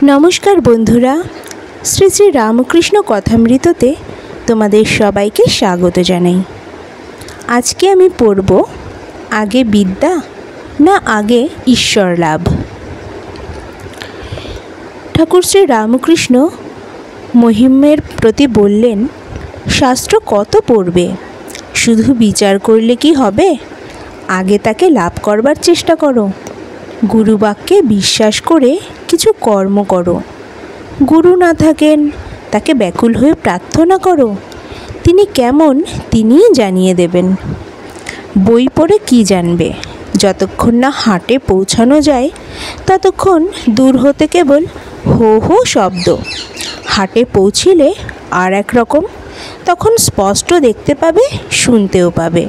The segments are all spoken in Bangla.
নমস্কার বন্ধুরা, শ্রী শ্রী রামকৃষ্ণ কথামৃততে তোমাদের সবাইকে স্বাগত জানাই। আজকে আমি পড়ব আগে বিদ্যা না আগে ঈশ্বর লাভ। ঠাকুর শ্রী রামকৃষ্ণ মহিমের প্রতি বললেন, শাস্ত্র কত পড়বে, শুধু বিচার করলে কি হবে? আগে তাকে লাভ করবার চেষ্টা করো। গুরুবাক্যে বিশ্বাস করে কিছু কর্ম করো। গুরু না থাকেন, তাকে ব্যাকুল হয়ে প্রার্থনা করো। তিনি কেমন তিনিই জানিয়ে দেবেন। বই পড়ে কি জানবে? যতক্ষণ না হাটে পৌঁছানো যায় ততক্ষণ দূর হতে কেবল হো হো শব্দ। হাটে পৌঁছিলে আর এক রকম, তখন স্পষ্ট দেখতে পাবে, শুনতেও পাবে।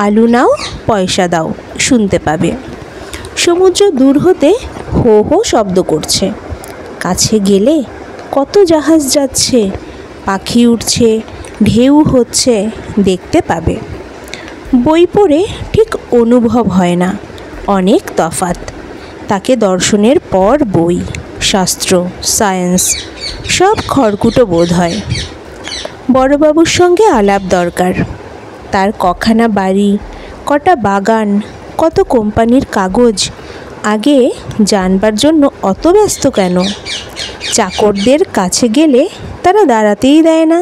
আলু নাও, পয়সা দাও, শুনতে পাবে। সমুদ্র দূর হতে হো হো শব্দ করছে, কাছে গেলে কত জাহাজ যাচ্ছে, পাখি উঠছে, ঢেউ হচ্ছে, দেখতে পাবে। বই পড়ে ঠিক অনুভব হয় না, অনেক তফাৎ। তাকে দর্শনের পর বই, শাস্ত্র, সায়েন্স সব খড়কুটো বোধ হয়। বড়বাবুর সঙ্গে আলাপ দরকার। তার কখানা বাড়ি, কটা বাগান, কত কোম্পানির কাগজ, আগে জানবার জন্য অত ব্যস্ত কেন? চাকরদের কাছে গেলে তারা দাঁড়াতেই দেয় না।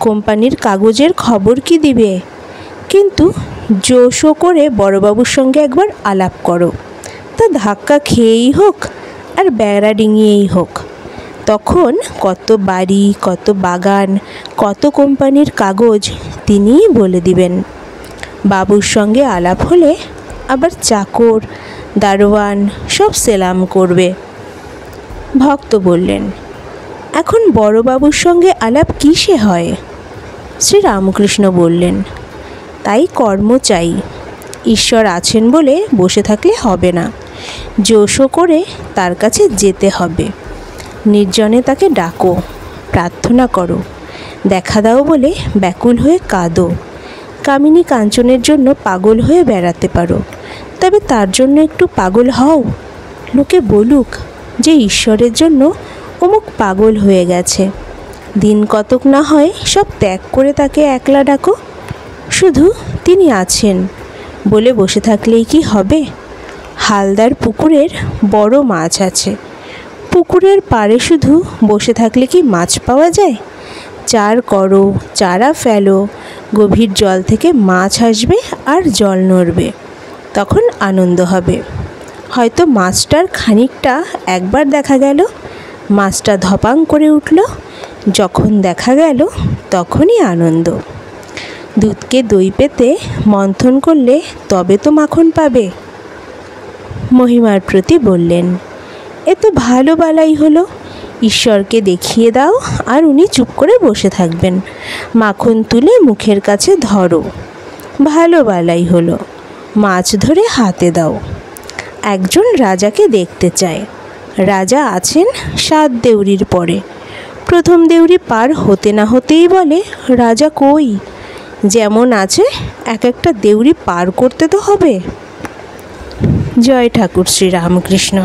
কোম্পানির কাগজের খবর কি দিবে? কিন্তু জোশো করে বড়বাবুর সঙ্গে একবার আলাপ করো, তা ধাক্কা খেয়েই হোক আর বেড়া ডিঙিয়েই হোক। তখন কত বাড়ি, কত বাগান, কত কোম্পানির কাগজ তিনিই বলে দিবেন। বাবুর সঙ্গে আলাপ হলে আবার চাকর, দারোয়ান সব সেলাম করবে। ভক্ত বললেন, এখন বড়বাবুর সঙ্গে আলাপ কিসে হয়? শ্রী রামকৃষ্ণ বললেন, তাই কর্ম চাই। ঈশ্বর আছেন বলে বসে থাকলে হবে না, জোশো করে তার কাছে যেতে হবে। নির্জনে তাকে ডাকো, প্রার্থনা করো, দেখা দাও বলে ব্যাকুল হয়ে কাঁদো। কামিনী কাঞ্চনের জন্য পাগল হয়ে বেড়াতে পারো, তবে তার জন্য একটু পাগল হও। লোকে বলুক যে ঈশ্বরের জন্য অমুক পাগল হয়ে গেছে। দিন কতক না হয় সব ত্যাগ করে তাকে একলা ডাকো। শুধু তিনি আছেন বলে বসে থাকলেই কি হবে? হালদার পুকুরের বড় মাছ আছে, পুকুরের পাড়ে শুধু বসে থাকলে কি মাছ পাওয়া যায়? চার করো, চারা ফেলো, গভীর জল থেকে মাছ আসবে আর জল নড়বে, তখন আনন্দ হবে। হয়তো মাছটার খানিকটা একবার দেখা গেল, মাছটা ধপাং করে উঠল, যখন দেখা গেল তখনই আনন্দ। দুধকে দই পেতে মন্থন করলে তবে তো মাখন পাবে। মহিমার প্রতি বললেন, এ তো ভালো বালাই হলো। ঈশ্বরকে দেখিয়ে দাও আর উনি চুপ করে বসে থাকবেন। মাখন তুলে মুখের কাছে ধরো, ভালো বালাই হলো। মাছ ধরে হাতে দাও। একজন রাজাকে দেখতে চায়। রাজা আছেন 7 দেউরির পরে। প্রথম দেউরি পার হতে না হতেই বলে, রাজা কই? যেমন আছে এক একটা দেউরি পার করতে তো হবে। জয় ঠাকুর শ্রী রামকৃষ্ণ।